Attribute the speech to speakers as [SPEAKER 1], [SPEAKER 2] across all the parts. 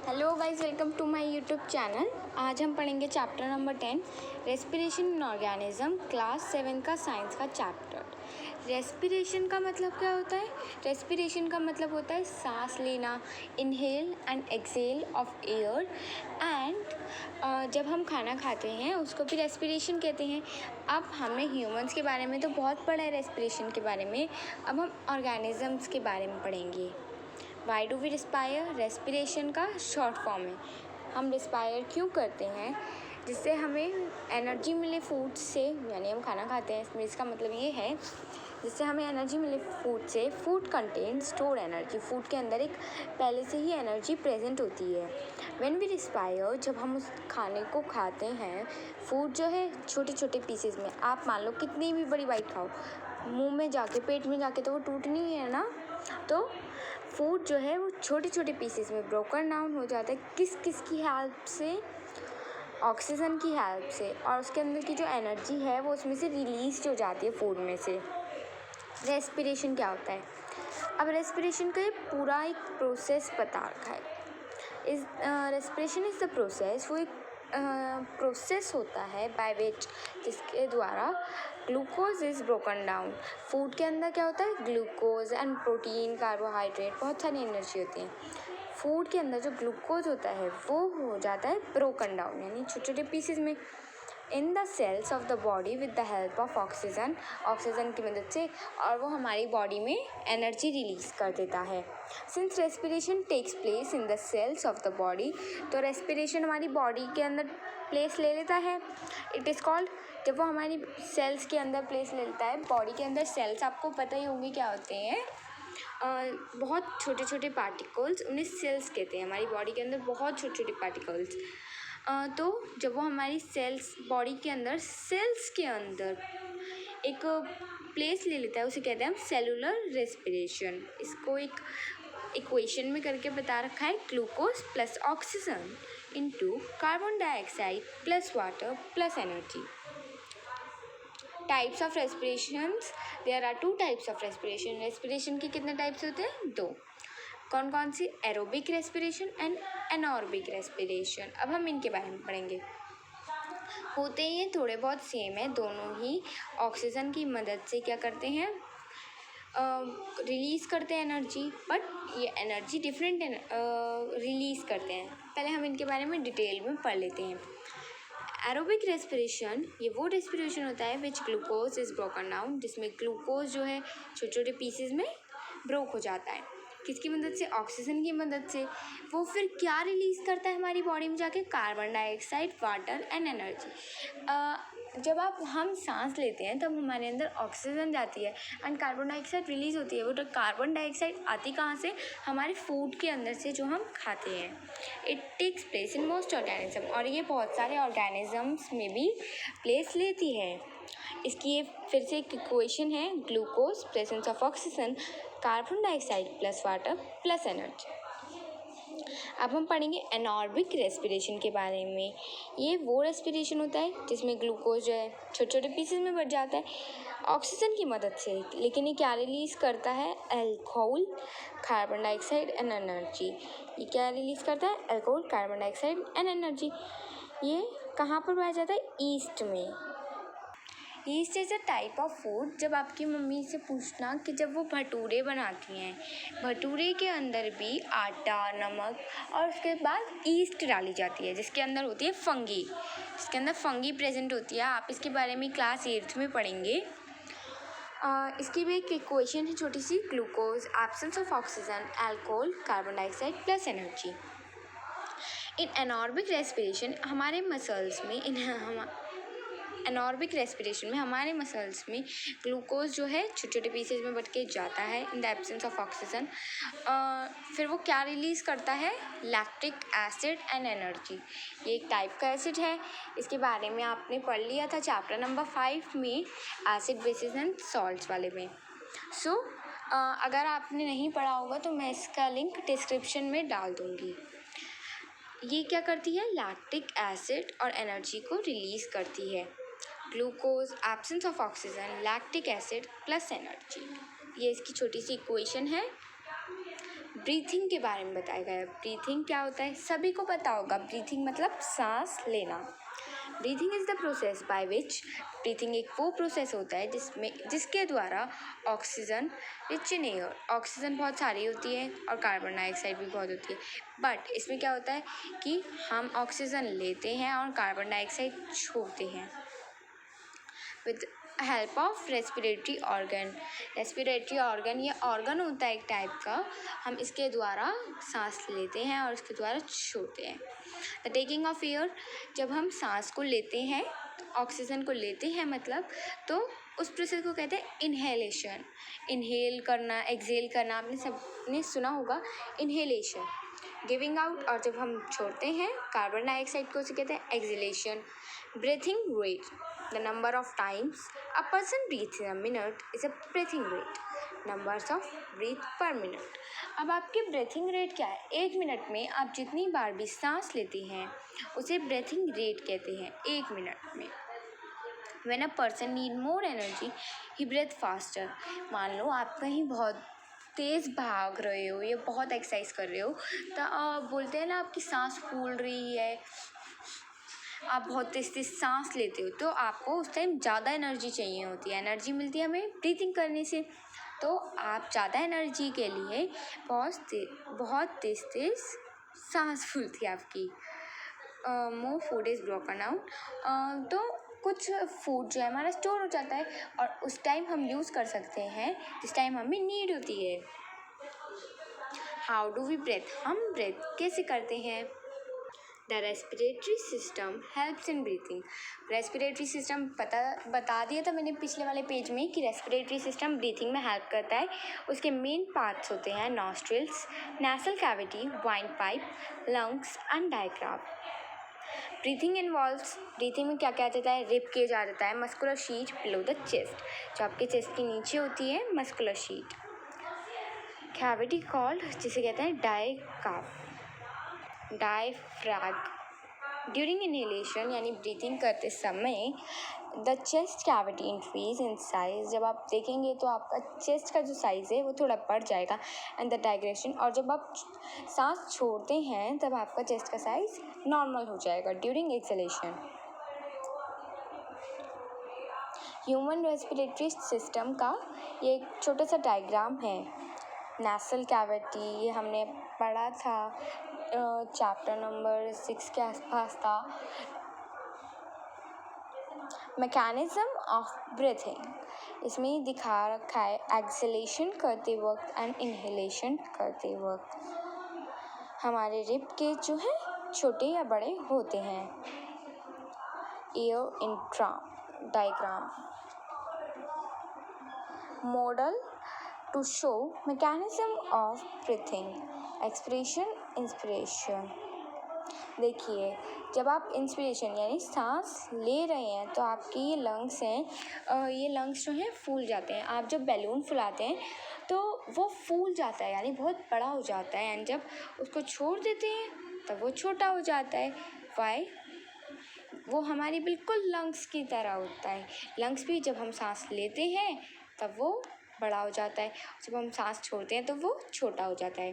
[SPEAKER 1] Hello guys, welcome to my YouTube channel. आज हम पढ़ेंगे chapter number 10 respiration in organism, class 7 का science का चैप्टर। रेस्पिरेशन का मतलब क्या होता है? रेस्पिरेशन का मतलब होता है सांस लेना, inhale and exhale of air. And जब हम खाना खाते हैं उसको भी रेस्पिरेशन कहते हैं। अब हमने ह्यूमंस के बारे में तो बहुत पढ़ा है रेस्पिरेशन के बारे में, अब हम ऑर्गेनिजम्स के बारे में पढ़ेंगे। Why do we respire? Respiration का शॉर्ट फॉर्म है। हम रिस्पायर क्यों करते हैं? जिससे हमें एनर्जी मिले फूड से, यानी हम खाना खाते हैं, इसमें इसका मतलब ये है जिससे हमें एनर्जी मिले फूड से। Food contain store energy. Food के अंदर एक पहले से ही एनर्जी प्रेजेंट होती है। व्हेन वी रिस्पायर, जब हम उस खाने को खाते हैं, फूड जो है छोटे छोटे पीसेस में, आप मान लो कितनी भी बड़ी बाइट खाओ, मुंह में जाके पेट में जाके तो वो टूटनी है ना। तो फूड जो है वो छोटे छोटे पीसेस में ब्रोकन डाउन हो जाता है। किस किस की हेल्प से? ऑक्सीजन की हेल्प से। और उसके अंदर की जो एनर्जी है वो उसमें से रिलीज हो जाती है फूड में से। रेस्पिरेशन क्या होता है? अब रेस्पिरेशन का ये पूरा एक प्रोसेस बता रखा है। इस रेस्पिरेशन इज़ द प्रोसेस, वो एक प्रोसेस होता है बाय विच, जिसके द्वारा glucose is broken down. Food के अंदर क्या होता है? ग्लूकोज एंड प्रोटीन, कार्बोहाइड्रेट, बहुत सारी एनर्जी होती है। फूड के अंदर जो ग्लूकोज होता है वो हो जाता है ब्रोकन डाउन, यानी छोटे छोटे पीसेस में, in the cells of the body with the help of oxygen. Oxygen की मदद से, और वो हमारी बॉडी में एनर्जी रिलीज कर देता है। Since respiration takes place in the cells of the body, तो रेस्पिरेशन हमारी बॉडी के अंदर प्लेस ले लेता है। इट इज़ कॉल्ड, जब वो हमारी सेल्स के अंदर प्लेस ले लेता है, बॉडी के अंदर सेल्स आपको पता ही होंगे क्या होते हैं, बहुत छोटे छोटे पार्टिकल्स, उन्हें सेल्स कहते हैं। हमारी बॉडी के अंदर बहुत छोटे छोटे पार्टिकल्स। तो जब वो हमारी सेल्स, बॉडी के अंदर, सेल्स के अंदर एक प्लेस ले लेता है, उसे कहते हैं हम सेलुलर रेस्पिरेशन। इसको एक इक्वेशन में करके बता रखा है, glucose plus oxygen into carbon dioxide plus water plus energy. Types of respirations, there are 2 types of respiration. Respiration के कितने टाइप्स होते हैं? 2। कौन कौन सी? Aerobic respiration and anaerobic respiration. अब हम इनके बारे में पढ़ेंगे। होते ये थोड़े बहुत सेम है दोनों ही। ऑक्सीजन की मदद से क्या करते हैं? रिलीज़ करते हैं एनर्जी, बट ये एनर्जी डिफरेंट रिलीज़ करते हैं। पहले हम इनके बारे में डिटेल में पढ़ लेते हैं। एरोबिक रेस्पिरेशन, ये वो रेस्पिरेशन होता है विच ग्लूकोज इज़ ब्रोकन डाउन, जिसमें ग्लूकोज जो है छोटे छोटे पीसेस में ब्रोक हो जाता है। किसकी मदद से? ऑक्सीजन की मदद से। वो फिर क्या रिलीज़ करता है हमारी बॉडी में जाके? Carbon dioxide, water and energy. जब हम सांस लेते हैं तब हमारे अंदर ऑक्सीजन जाती है एंड कार्बन डाइऑक्साइड रिलीज़ होती है। वो तो कार्बन डाइऑक्साइड आती कहाँ से? हमारे फूड के अंदर से, जो हम खाते हैं। It takes place in most organism, और ये बहुत सारे ऑर्गेनिजम्स में भी प्लेस लेती है। इसकी ये फिर से एक इक्वेशन है, glucose presence of oxygen, carbon dioxide plus water plus energy. अब हम पढ़ेंगे एनॉर्बिक रेस्पिरेशन के बारे में। ये वो रेस्पिरेशन होता है जिसमें ग्लूकोज जो है छोटे छोटे पीसेस में बढ़ जाता है ऑक्सीजन की मदद से, लेकिन ये क्या रिलीज़ करता है? Alcohol, carbon dioxide and energy. ये क्या रिलीज़ करता है? Alcohol, carbon dioxide and energy. ये कहाँ पर पाया जाता है? ईस्ट में। East is a type of food. जब आपकी मम्मी से पूछना कि जब वो भटूरे बनाती हैं, भटूरे के अंदर भी आटा, नमक और उसके बाद ईस्ट डाली जाती है, जिसके अंदर होती है फंगी। इसके अंदर फंगी प्रेजेंट होती है। आप इसके बारे में क्लास 8th में पढ़ेंगे। इसकी भी एक इक्वेशन है छोटी सी, glucose, absence of oxygen, alcohol, carbon dioxide plus energy. In anaerobic respiration, हमारे मसल्स में, एनॉर्बिक रेस्पिरेशन में हमारे मसल्स में ग्लूकोज जो है छोटे छोटे पीसेज में बट के जाता है in the absence of oxygen. फिर वो क्या रिलीज़ करता है? Lactic acid and energy. ये एक टाइप का एसिड है। इसके बारे में आपने पढ़ लिया था चैप्टर नंबर 5 में, एसिड, बेसिस एंड सॉल्ट्स वाले में। सो अगर आपने नहीं पढ़ा होगा तो मैं इसका लिंक डिस्क्रिप्शन में डाल दूँगी। ये क्या करती है? लैक्टिक एसिड और एनर्जी को रिलीज़ करती है। Glucose, absence of oxygen, lactic acid plus energy. ये इसकी छोटी सी इक्वेशन है। ब्रीथिंग के बारे में बताया गया है। ब्रीथिंग क्या होता है सभी को पता होगा। ब्रीथिंग मतलब सांस लेना। Breathing is the process by which, breathing एक वो प्रोसेस होता है जिसके द्वारा oxygen rich in air, oxygen बहुत सारी होती है और कार्बन डाइऑक्साइड भी बहुत होती है, बट इसमें क्या होता है कि हम ऑक्सीजन लेते हैं और कार्बन डाइऑक्साइड छोड़ते हैं with help of respiratory organ. Respiratory organ ये ऑर्गन होता है एक टाइप का, हम इसके द्वारा सांस लेते हैं और इसके द्वारा छोड़ते हैं। द टेकिंग ऑफ एयर, जब हम सांस को लेते हैं ऑक्सीजन को लेते हैं मतलब, तो उस प्रोसेस को कहते हैं इनहेलेशन। इनहेल करना, एक्सहेल करना, आपने सबने सुना होगा इनहेलेशन। गिविंग आउट, और जब हम छोड़ते हैं कार्बन डाइऑक्साइड को उसे कहते हैं exhalation. Breathing rate, the number of times a person breathes in a minute is a breathing rate, numbers of breath per minute। अब आपकी ब्रीथिंग रेट क्या है? एक मिनट में आप जितनी बार भी सांस लेते हैं उसे ब्रीथिंग रेट कहते हैं एक मिनट में। When a person need more energy he breathe faster। मान लो आप कहीं बहुत तेज़ भाग रहे हो या बहुत एक्सरसाइज कर रहे हो तो बोलते हैं ना आपकी सांस फूल रही है, आप बहुत तेज़ तेज़ सांस लेते हो तो आपको उस टाइम ज़्यादा एनर्जी चाहिए होती है। एनर्जी मिलती है हमें ब्रीथिंग करने से, तो आप ज़्यादा एनर्जी के लिए बहुत तेज़ तेज़ सांस फूलती है आपकी। More food is broken out, तो कुछ फूड जो है हमारा स्टोर हो जाता है और उस टाइम हम यूज़ कर सकते हैं जिस टाइम हमें नीड होती है। हाउ डू वी ब्रेथ, हम ब्रेथ कैसे करते हैं? The respiratory system helps in breathing. Respiratory system बता दिया था मैंने पिछले वाले पेज में कि रेस्पिरेटरी सिस्टम ब्रीथिंग में हेल्प करता है। उसके मेन पार्ट्स होते हैं nostrils, nasal cavity, wind pipe, lungs and diaphragm. Breathing involves, breathing में क्या क्या आ जाता है? रिब केज आ जाता है, muscular sheet below the chest, जो आपके चेस्ट के नीचे होती है मस्कुलर शीट। कैविटी कॉल्ड, जिसे कहते हैं डायफ्रैग। ड्यूरिंग इनहेलेशन यानी ब्रीथिंग करते समय the chest cavity increase in size, जब आप देखेंगे तो आपका चेस्ट का जो साइज़ है वो थोड़ा बढ़ जाएगा। एंड द डाइग्रेशन, और जब आप सांस छोड़ते हैं तब आपका चेस्ट का साइज नॉर्मल हो जाएगा during exhalation. Human respiratory system का ये एक छोटा सा डायग्राम है। नेसल कैविटी, ये हमने पढ़ा था चैप्टर नंबर 6 के आसपास था। मैकेनिज्म ऑफ ब्रीथिंग, इसमें दिखा रखा है एक्सहेलेशन करते वक्त एंड इनहेलेशन करते वक्त हमारे रिब के जो है छोटे या बड़े होते हैं। Air intra diagram model to show mechanism of breathing, expiration, inspiration। देखिए, जब आप इंस्पिरेशन यानी सांस ले रहे हैं तो आपके ये लंग्स हैं, ये लंग्स जो हैं फूल जाते हैं। आप जब बैलून फुलाते हैं तो वो फूल जाता है यानी बहुत बड़ा हो जाता है, एंड जब उसको छोड़ देते हैं तब वो छोटा हो जाता है। वाई? वो हमारी बिल्कुल लंग्स की तरह होता है। लंग्स भी जब हम सांस लेते हैं तब वो बड़ा हो जाता है, जब हम सांस छोड़ते हैं तो वो छोटा हो जाता है।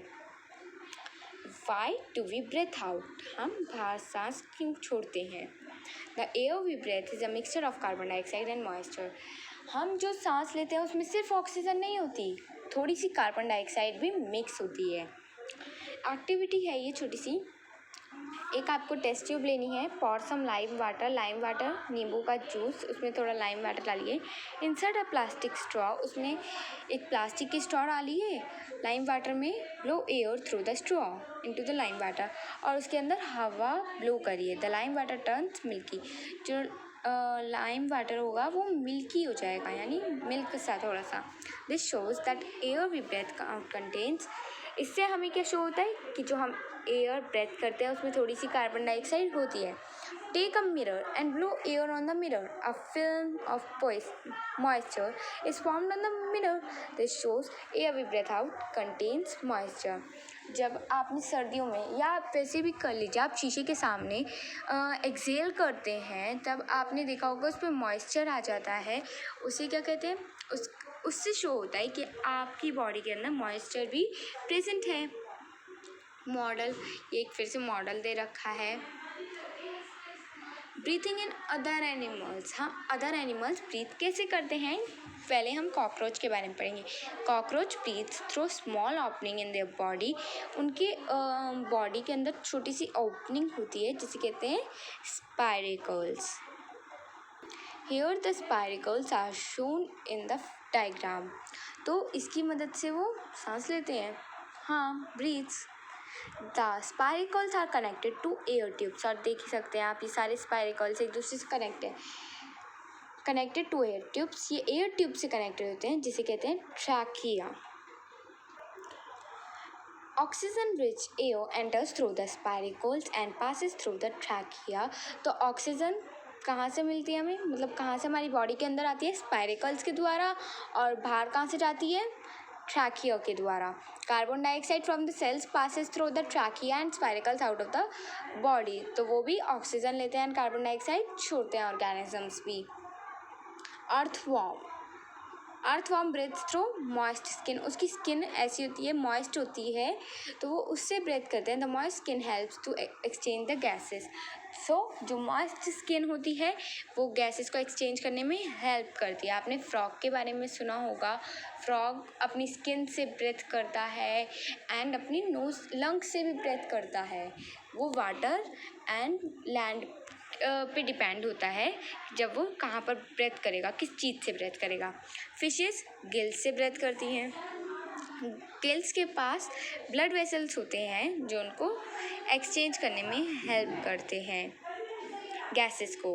[SPEAKER 1] Why do we breathe out, हम बाहर सांस क्यों छोड़ते हैं? The air we breathe is a mixture of carbon dioxide and moisture. हम जो सांस लेते हैं उसमें सिर्फ ऑक्सीजन नहीं होती, थोड़ी सी कार्बन डाइऑक्साइड भी मिक्स होती है। एक्टिविटी है ये छोटी सी, एक आपको टेस्ट ट्यूब लेनी है, पॉर सम लाइम वाटर, नींबू का जूस, उसमें थोड़ा लाइम वाटर डालिए। इंसर्ट अ प्लास्टिक स्ट्रॉ, उसमें एक प्लास्टिक की स्ट्रॉ डालिए लाइम वाटर में, blow air through the straw into the lime water, और उसके अंदर हवा ब्लो करिए। The lime water turns milky, जो लाइम वाटर होगा वो मिल्की हो जाएगा यानी मिल्क सा थोड़ा सा। This shows that air we breathe contains, इससे हमें क्या शो होता है कि जो हम एयर ब्रेथ करते हैं उसमें थोड़ी सी कार्बन डाइऑक्साइड होती है। Take a mirror and blow air on the mirror, a film of moisture is formed on the mirror, this shows air we breathe out contains moisture. जब आपने सर्दियों में या आप वैसे भी कर लीजिए, आप शीशे के सामने एक्सहेल करते हैं तब आपने देखा होगा उस पर मॉइस्चर आ जाता है, उसे क्या कहते हैं, उससे शो होता है कि आपकी बॉडी के अंदर मॉइस्चर भी प्रेजेंट है। मॉडल, ये एक फिर से मॉडल दे रखा है। ब्रीथिंग इन अदर एनिमल्स, हाँ अदर एनिमल्स ब्रीथ कैसे करते हैं, पहले हम कॉकरोच के बारे में पढ़ेंगे। Cockroach breathe through small opening in their body, उनके बॉडी के अंदर छोटी सी ओपनिंग होती है जिसे कहते हैं spiracles. Here the spiracles are shown in the diagram, तो इसकी मदद से वो सांस लेते हैं, हाँ breathes. The spiracles are connected to air tubes, और देख ही सकते हैं आप ये सारे स्पाइरेकल्स एक दूसरे से कनेक्टेड टू एयर ट्यूब्स, ये एयर ट्यूब से कनेक्टेड होते हैं जिसे कहते हैं trachea. Oxygen rich air enters through the spiracles and passes through the trachea, तो ऑक्सीजन कहाँ से मिलती है हमें, मतलब कहाँ से हमारी बॉडी के अंदर आती है, स्पाइरेकल्स के द्वारा, और बाहर कहाँ से जाती है, ट्रैकिया के द्वारा। Carbon dioxide from the cells passes through the trachea and spiracles out of the body, तो वो भी ऑक्सीजन लेते हैं एंड कार्बन डाइऑक्साइड छोड़ते हैं ऑर्गेनिजम्स भी। Earthworm breathe through moist skin, उसकी स्किन ऐसी होती है, मॉइस्ट होती है, तो वो उससे ब्रेथ करते हैं। The moist skin helps to exchange the gases, so जो मॉइस्ट स्किन होती है वो गैसेस को एक्सचेंज करने में हेल्प करती है। आपने फ्रॉग के बारे में सुना होगा, फ्रॉग अपनी स्किन से ब्रेथ करता है एंड अपनी नोज लंग्स से भी ब्रेथ करता है। वो वाटर एंड लैंड पे डिपेंड होता है जब वो कहाँ पर ब्रेथ करेगा, किस चीज़ से ब्रेथ करेगा। फिशेस गिल्स से ब्रेथ करती हैं, गिल्स के पास ब्लड वेसल्स होते हैं जो उनको एक्सचेंज करने में हेल्प करते हैं गैसेस को।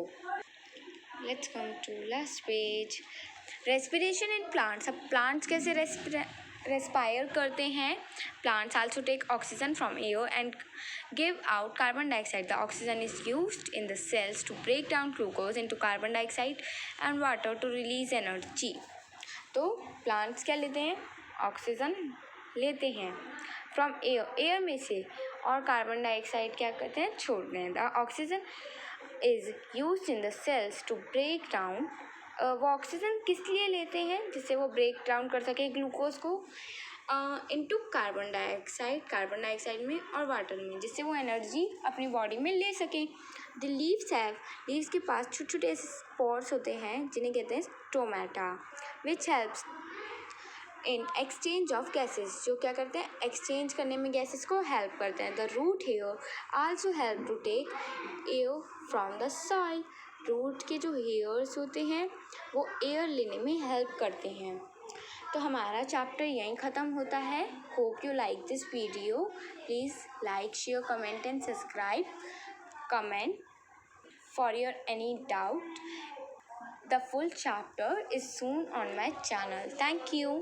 [SPEAKER 1] Let's come to last page. Respiration in plants, अब प्लांट्स कैसे रेस्पायर करते हैं। Plants also take oxygen from air and give out carbon dioxide. The oxygen is used in the cells to break down glucose into carbon dioxide and water to release energy. तो plants क्या लेते हैं, oxygen लेते हैं from air में से, और carbon dioxide क्या करते हैं, छोड़ते हैं। The oxygen is use in the cells to break down, वो ऑक्सीजन किस लिए लेते हैं, जिससे वो ब्रेक डाउन कर सके ग्लूकोज को इनटू कार्बन डाइऑक्साइड में और वाटर में, जिससे वो एनर्जी अपनी बॉडी में ले सकें। द लीव्स के पास छोटे छोटे ऐसे स्पोर्स होते हैं जिन्हें कहते हैं stomata, which helps in exchange of gases, जो क्या करते हैं, एक्सचेंज करने में गैसेस को हेल्प करते हैं। The root hair also help to take air from the soil, root के जो हेयर्स होते हैं वो एयर लेने में हेल्प करते हैं। तो हमारा चैप्टर यहीं ख़त्म होता है। Hope you like this video, please like share comment and subscribe, comment for your any doubt. The full chapter is soon on my channel. Thank you.